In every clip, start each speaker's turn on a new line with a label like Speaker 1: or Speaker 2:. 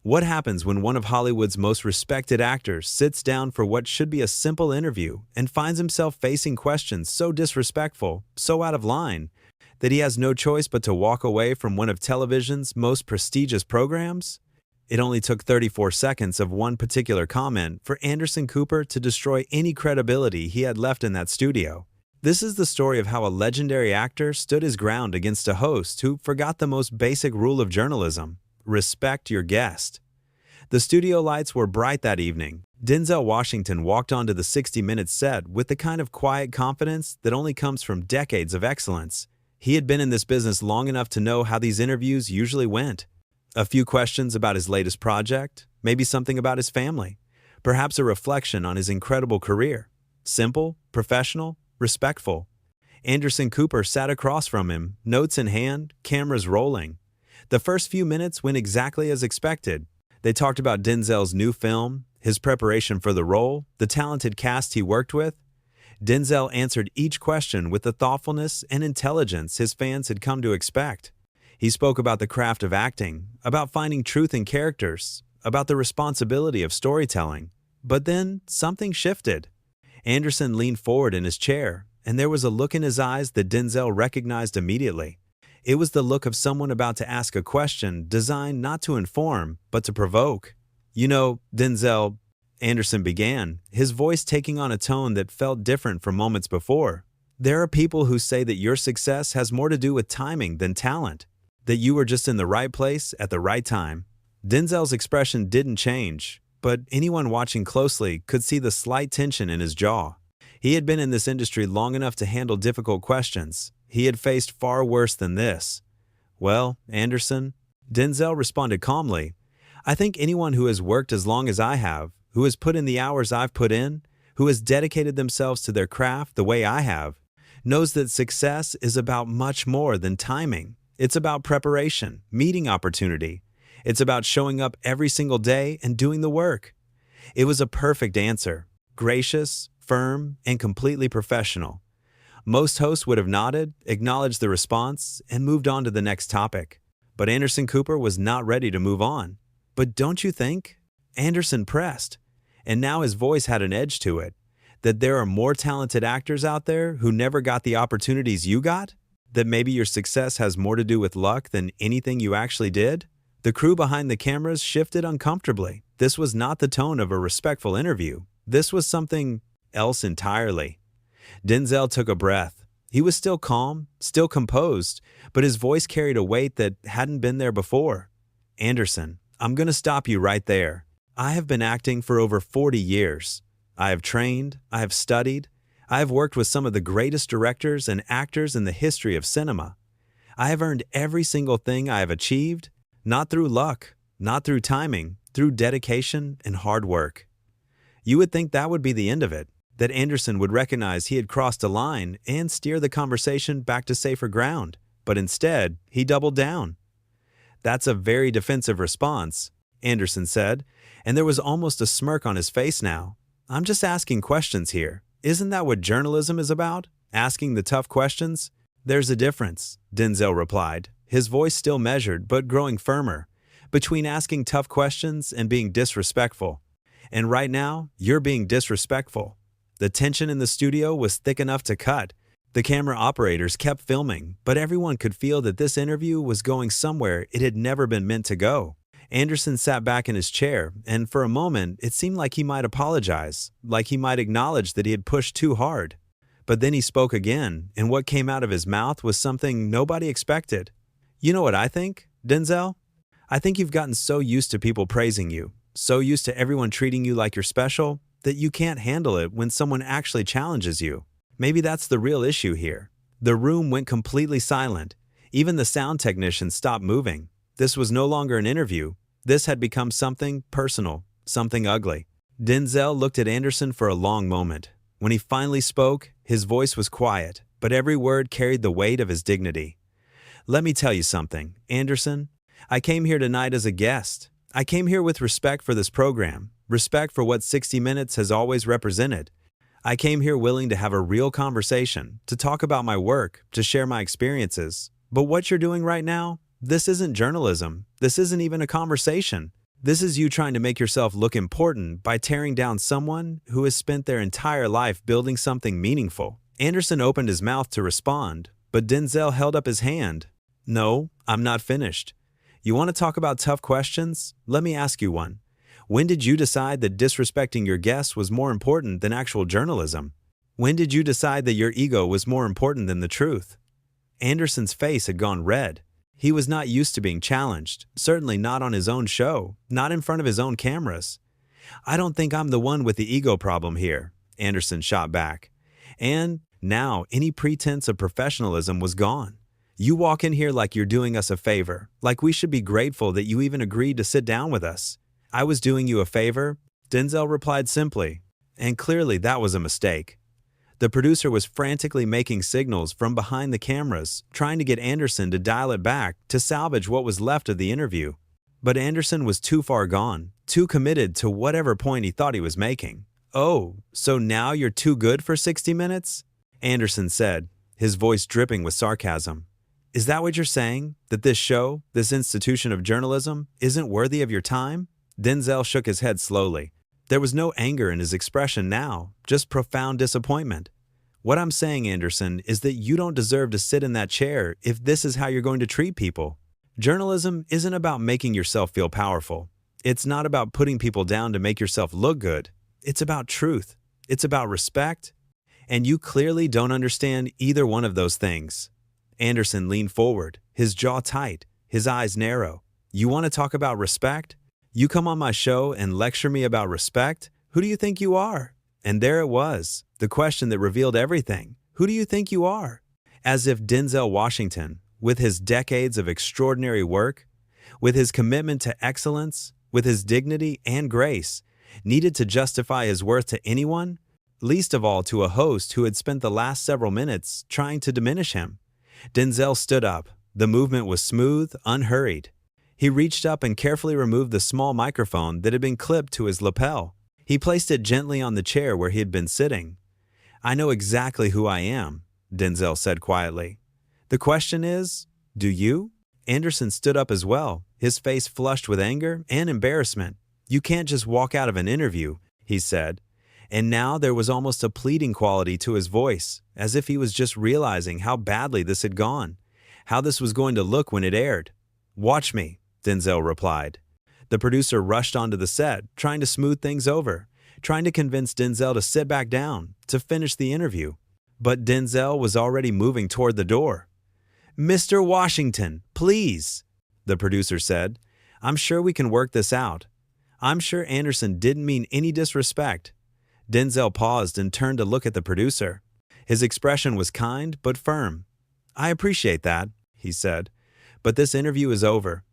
Speaker 1: What happens when one of Hollywood's most respected actors sits down for what should be a simple interview and finds himself facing questions so disrespectful, so out of line, that he has no choice but to walk away from one of television's most prestigious programs? It only took 34 seconds of one particular comment for Anderson Cooper to destroy any credibility he had left in that studio. This is the story of how a legendary actor stood his ground against a host who forgot the most basic rule of journalism: respect your guest. The studio lights were bright that evening. Denzel Washington walked onto the 60 Minutes set with the kind of quiet confidence that only comes from decades of excellence. He had been in this business long enough to know how these interviews usually went. A few questions about his latest project, maybe something about his family, perhaps a reflection on his incredible career. Simple, professional, respectful. Anderson Cooper sat across from him, notes in hand, cameras rolling. The first few minutes went exactly as expected. They talked about Denzel's new film, his preparation for the role, the talented cast he worked with. Denzel answered each question with the thoughtfulness and intelligence his fans had come to expect. He spoke about the craft of acting, about finding truth in characters, about the responsibility of storytelling. But then something shifted. Anderson leaned forward in his chair, and there was a look in his eyes that Denzel recognized immediately. It was the look of someone about to ask a question designed not to inform, but to provoke. "You know, Denzel," Anderson began, his voice taking on a tone that felt different from moments before. "There are people who say that your success has more to do with timing than talent, that you were just in the right place at the right time." Denzel's expression didn't change, but anyone watching closely could see the slight tension in his jaw. He had been in this industry long enough to handle difficult questions. He had faced far worse than this. "Well, Anderson," Denzel responded calmly, "I think anyone who has worked as long as I have, who has put in the hours I've put in, who has dedicated themselves to their craft the way I have, knows that success is about much more than timing. It's about preparation, meeting opportunity. It's about showing up every single day and doing the work." It was a perfect answer, gracious, firm, and completely professional. Most hosts would have nodded, acknowledged the response, and moved on to the next topic. But Anderson Cooper was not ready to move on. "But don't you think?" Anderson pressed, and now his voice had an edge to it, "that there are more talented actors out there who never got the opportunities you got? That maybe your success has more to do with luck than anything you actually did?" The crew behind the cameras shifted uncomfortably. This was not the tone of a respectful interview. This was something else entirely. Denzel took a breath. He was still calm, still composed, but his voice carried a weight that hadn't been there before. "Anderson, I'm going to stop you right there. I have been acting for over 40 years. I have trained, I have studied, I have worked with some of the greatest directors and actors in the history of cinema. I have earned every single thing I have achieved, not through luck, not through timing, through dedication and hard work." You would think that would be the end of it, that Anderson would recognize he had crossed a line and steer the conversation back to safer ground, but instead, he doubled down. "That's a very defensive response," Anderson said, and there was almost a smirk on his face now. "I'm just asking questions here. Isn't that what journalism is about? Asking the tough questions?" "There's a difference," Denzel replied, his voice still measured but growing firmer, "between asking tough questions and being disrespectful. And right now, you're being disrespectful." The tension in the studio was thick enough to cut. The camera operators kept filming, but everyone could feel that this interview was going somewhere it had never been meant to go. Anderson sat back in his chair, and for a moment, it seemed like he might apologize, like he might acknowledge that he had pushed too hard. But then he spoke again, and what came out of his mouth was something nobody expected. "You know what I think, Denzel? I think you've gotten so used to people praising you, so used to everyone treating you like you're special, that you can't handle it when someone actually challenges you. Maybe that's the real issue here." The room went completely silent. Even the sound technician stopped moving. This was no longer an interview. This had become something personal, something ugly. Denzel looked at Anderson for a long moment. When he finally spoke, his voice was quiet, but every word carried the weight of his dignity. "Let me tell you something, Anderson. I came here tonight as a guest. I came here with respect for this program, respect for what 60 Minutes has always represented. I came here willing to have a real conversation, to talk about my work, to share my experiences. But what you're doing right now, this isn't journalism. This isn't even a conversation. This is you trying to make yourself look important by tearing down someone who has spent their entire life building something meaningful. Anderson opened his mouth to respond, but Denzel held up his hand. No, I'm not finished. You want to talk about tough questions? Let me ask you one. When did you decide that disrespecting your guests was more important than actual journalism? When did you decide that your ego was more important than the truth? Anderson's face had gone red. He was not used to being challenged, certainly not on his own show, not in front of his own cameras. I don't think I'm the one with the ego problem here, Anderson shot back. And now any pretense of professionalism was gone. You walk in here like you're doing us a favor, like we should be grateful that you even agreed to sit down with us. I was doing you a favor, Denzel replied simply, and clearly that was a mistake. The producer was frantically making signals from behind the cameras, trying to get Anderson to dial it back to salvage what was left of the interview. But Anderson was too far gone, too committed to whatever point he thought he was making. Oh, so now you're too good for 60 minutes? Anderson said, his voice dripping with sarcasm. Is that what you're saying? That this show, this institution of journalism, isn't worthy of your time? Denzel shook his head slowly. There was no anger in his expression now, just profound disappointment. What I'm saying, Anderson, is that you don't deserve to sit in that chair if this is how you're going to treat people. Journalism isn't about making yourself feel powerful. It's not about putting people down to make yourself look good. It's about truth. It's about respect. And you clearly don't understand either one of those things. Anderson leaned forward, his jaw tight, his eyes narrow. You want to talk about respect? You come on my show and lecture me about respect? Who do you think you are? And there it was, the question that revealed everything. Who do you think you are? As if Denzel Washington, with his decades of extraordinary work, with his commitment to excellence, with his dignity and grace, needed to justify his worth to anyone, least of all to a host who had spent the last several minutes trying to diminish him. Denzel stood up. The movement was smooth, unhurried. He reached up and carefully removed the small microphone that had been clipped to his lapel. He placed it gently on the chair where he had been sitting. I know exactly who I am, Denzel said quietly. The question is, do you? Anderson stood up as well, his face flushed with anger and embarrassment. You can't just walk out of an interview, he said. And now there was almost a pleading quality to his voice, as if he was just realizing how badly this had gone, how this was going to look when it aired. Watch me, Denzel replied. The producer rushed onto the set, trying to smooth things over, trying to convince Denzel to sit back down, to finish the interview. But Denzel was already moving toward the door. Mr. Washington, please, the producer said. I'm sure we can work this out. I'm sure Anderson didn't mean any disrespect. Denzel paused and turned to look at the producer. His expression was kind but firm. I appreciate that, he said, but this interview is over.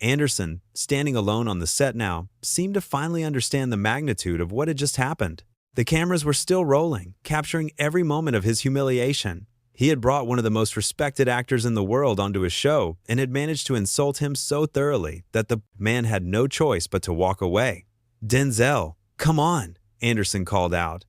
Speaker 1: Anderson, standing alone on the set now, seemed to finally understand the magnitude of what had just happened. The cameras were still rolling, capturing every moment of his humiliation. He had brought one of the most respected actors in the world onto his show and had managed to insult him so thoroughly that the man had no choice but to walk away. Denzel, come on, Anderson called out.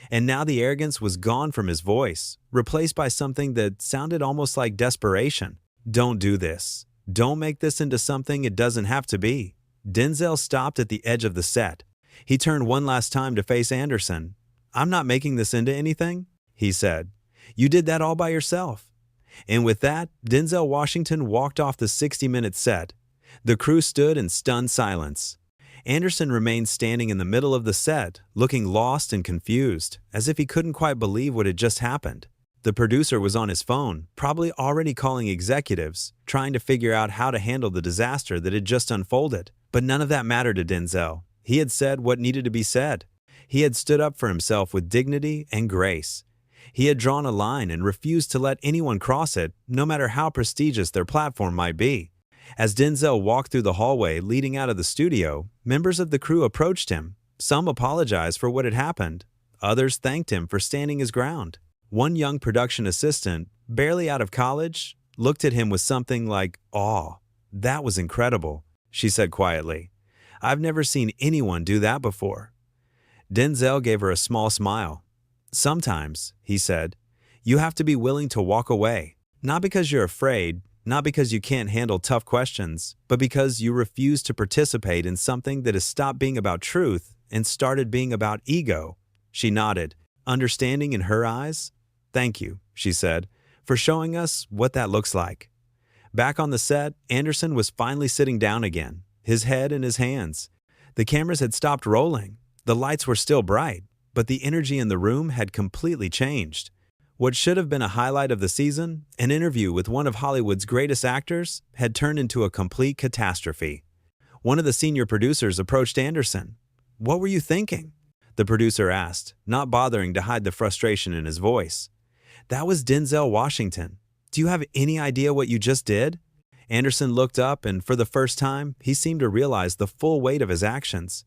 Speaker 1: And now the arrogance was gone from his voice, replaced by something that sounded almost like desperation. Don't do this. Don't make this into something it doesn't have to be. Denzel stopped at the edge of the set. He turned one last time to face Anderson. I'm not making this into anything, he said. You did that all by yourself. And with that, Denzel Washington walked off the 60-minute set. The crew stood in stunned silence. Anderson remained standing in the middle of the set, looking lost and confused, as if he couldn't quite believe what had just happened. The producer was on his phone, probably already calling executives, trying to figure out how to handle the disaster that had just unfolded. But none of that mattered to Denzel. He had said what needed to be said. He had stood up for himself with dignity and grace. He had drawn a line and refused to let anyone cross it, no matter how prestigious their platform might be. As Denzel walked through the hallway leading out of the studio, members of the crew approached him. Some apologized for what had happened. Others thanked him for standing his ground. One young production assistant, barely out of college, looked at him with something like awe. That was incredible, she said quietly. I've never seen anyone do that before. Denzel gave her a small smile. Sometimes, he said, you have to be willing to walk away. Not because you're afraid, not because you can't handle tough questions, but because you refuse to participate in something that has stopped being about truth and started being about ego. She nodded, understanding in her eyes. Thank you, she said, for showing us what that looks like. Back on the set, Anderson was finally sitting down again, his head in his hands. The cameras had stopped rolling. The lights were still bright, but the energy in the room had completely changed. What should have been a highlight of the season, an interview with one of Hollywood's greatest actors, had turned into a complete catastrophe. One of the senior producers approached Anderson. "What were you thinking?" the producer asked, not bothering to hide the frustration in his voice. "That was Denzel Washington. Do you have any idea what you just did?" Anderson looked up, and for the first time, he seemed to realize the full weight of his actions.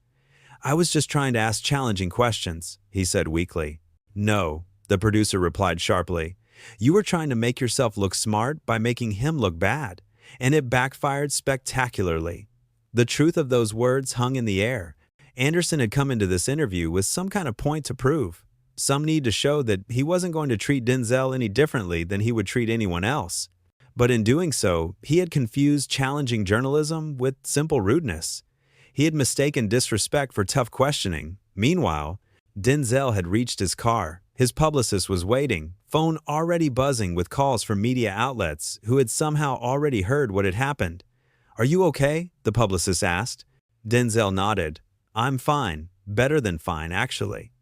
Speaker 1: "I was just trying to ask challenging questions," he said weakly. "No," the producer replied sharply. "You were trying to make yourself look smart by making him look bad, and it backfired spectacularly." The truth of those words hung in the air. Anderson had come into this interview with some kind of point to prove, some need to show that he wasn't going to treat Denzel any differently than he would treat anyone else. But in doing so, he had confused challenging journalism with simple rudeness. He had mistaken disrespect for tough questioning. Meanwhile, Denzel had reached his car. His publicist was waiting, phone already buzzing with calls from media outlets who had somehow already heard what had happened. "Are you okay?" the publicist asked. Denzel nodded. "I'm fine. Better than fine, actually."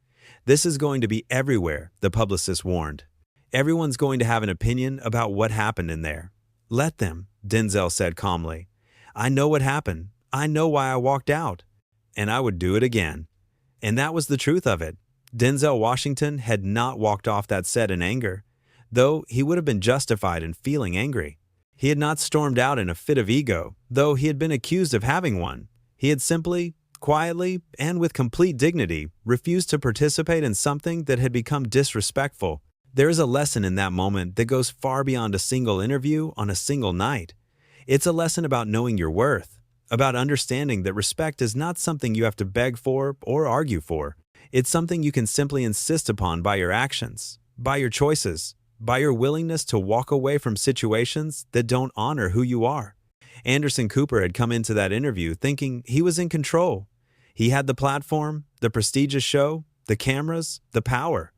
Speaker 1: "This is going to be everywhere," the publicist warned. "Everyone's going to have an opinion about what happened in there." "Let them," Denzel said calmly. "I know what happened. I know why I walked out. And I would do it again." And that was the truth of it. Denzel Washington had not walked off that set in anger, though he would have been justified in feeling angry. He had not stormed out in a fit of ego, though he had been accused of having one. He had simply, quietly, and with complete dignity, refused to participate in something that had become disrespectful. There is a lesson in that moment that goes far beyond a single interview on a single night. It's a lesson about knowing your worth, about understanding that respect is not something you have to beg for or argue for. It's something you can simply insist upon by your actions, by your choices, by your willingness to walk away from situations that don't honor who you are. Anderson Cooper had come into that interview thinking he was in control. He had the platform, the prestigious show, the cameras, the power.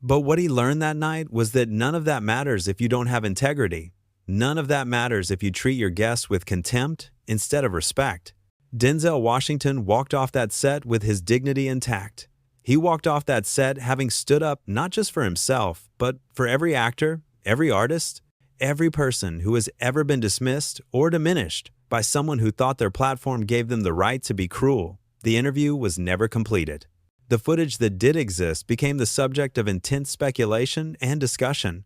Speaker 1: But what he learned that night was that none of that matters if you don't have integrity. None of that matters if you treat your guests with contempt instead of respect. Denzel Washington walked off that set with his dignity intact. He walked off that set having stood up not just for himself, but for every actor, every artist, every person who has ever been dismissed or diminished by someone who thought their platform gave them the right to be cruel. The interview was never completed. The footage that did exist became the subject of intense speculation and discussion.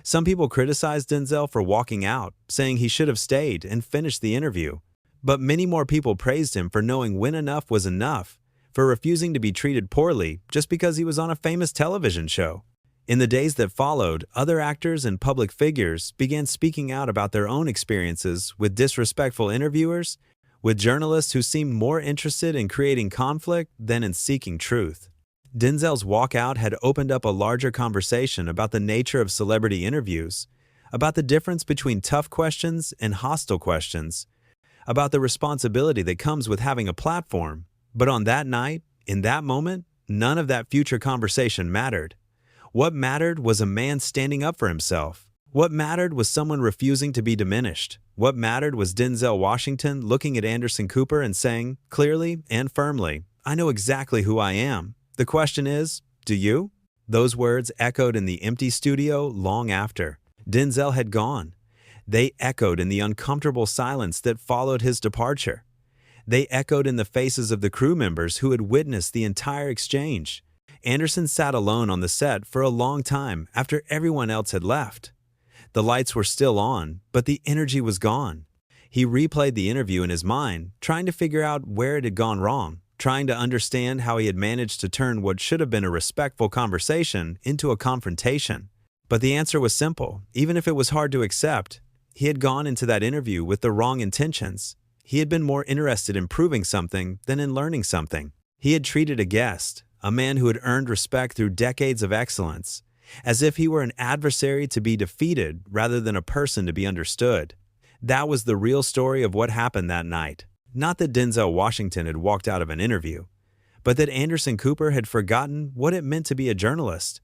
Speaker 1: Some people criticized Denzel for walking out, saying he should have stayed and finished the interview. But many more people praised him for knowing when enough was enough, for refusing to be treated poorly just because he was on a famous television show. In the days that followed, other actors and public figures began speaking out about their own experiences with disrespectful interviewers, with journalists who seemed more interested in creating conflict than in seeking truth. Denzel's walkout had opened up a larger conversation about the nature of celebrity interviews, about the difference between tough questions and hostile questions, about the responsibility that comes with having a platform. But on that night, in that moment, none of that future conversation mattered. What mattered was a man standing up for himself. What mattered was someone refusing to be diminished. What mattered was Denzel Washington looking at Anderson Cooper and saying, clearly and firmly, "I know exactly who I am. The question is, do you?" Those words echoed in the empty studio long after Denzel had gone. They echoed in the uncomfortable silence that followed his departure. They echoed in the faces of the crew members who had witnessed the entire exchange. Anderson sat alone on the set for a long time after everyone else had left. The lights were still on, but the energy was gone. He replayed the interview in his mind, trying to figure out where it had gone wrong, trying to understand how he had managed to turn what should have been a respectful conversation into a confrontation. But the answer was simple, even if it was hard to accept. He had gone into that interview with the wrong intentions. He had been more interested in proving something than in learning something. He had treated a guest, a man who had earned respect through decades of excellence, as if he were an adversary to be defeated rather than a person to be understood. That was the real story of what happened that night. Not that Denzel Washington had walked out of an interview, but that Anderson Cooper had forgotten what it meant to be a journalist.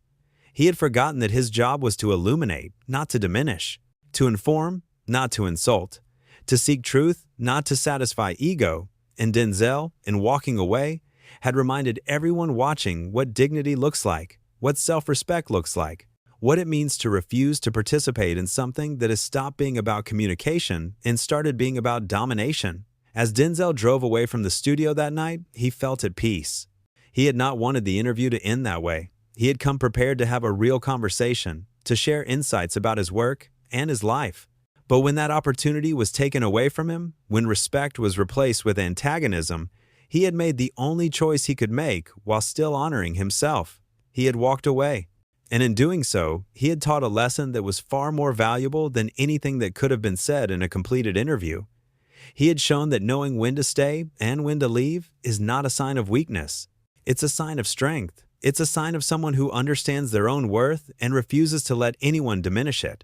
Speaker 1: He had forgotten that his job was to illuminate, not to diminish, to inform, not to insult, to seek truth, not to satisfy ego, and Denzel, in walking away, had reminded everyone watching what dignity looks like, what self-respect looks like, what it means to refuse to participate in something that has stopped being about communication and started being about domination. As Denzel drove away from the studio that night, he felt at peace. He had not wanted the interview to end that way. He had come prepared to have a real conversation, to share insights about his work and his life. But when that opportunity was taken away from him, when respect was replaced with antagonism, he had made the only choice he could make while still honoring himself. He had walked away. And in doing so, he had taught a lesson that was far more valuable than anything that could have been said in a completed interview. He had shown that knowing when to stay and when to leave is not a sign of weakness. It's a sign of strength. It's a sign of someone who understands their own worth and refuses to let anyone diminish it.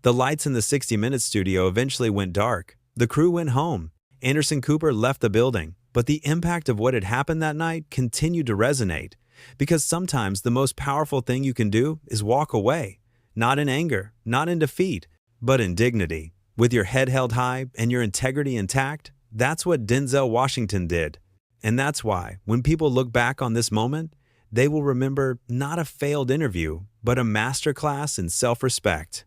Speaker 1: The lights in the 60 Minutes studio eventually went dark. The crew went home. Anderson Cooper left the building. But the impact of what had happened that night continued to resonate. Because sometimes the most powerful thing you can do is walk away. Not in anger, not in defeat, but in dignity. With your head held high and your integrity intact, that's what Denzel Washington did. And that's why, when people look back on this moment, they will remember not a failed interview, but a masterclass in self-respect.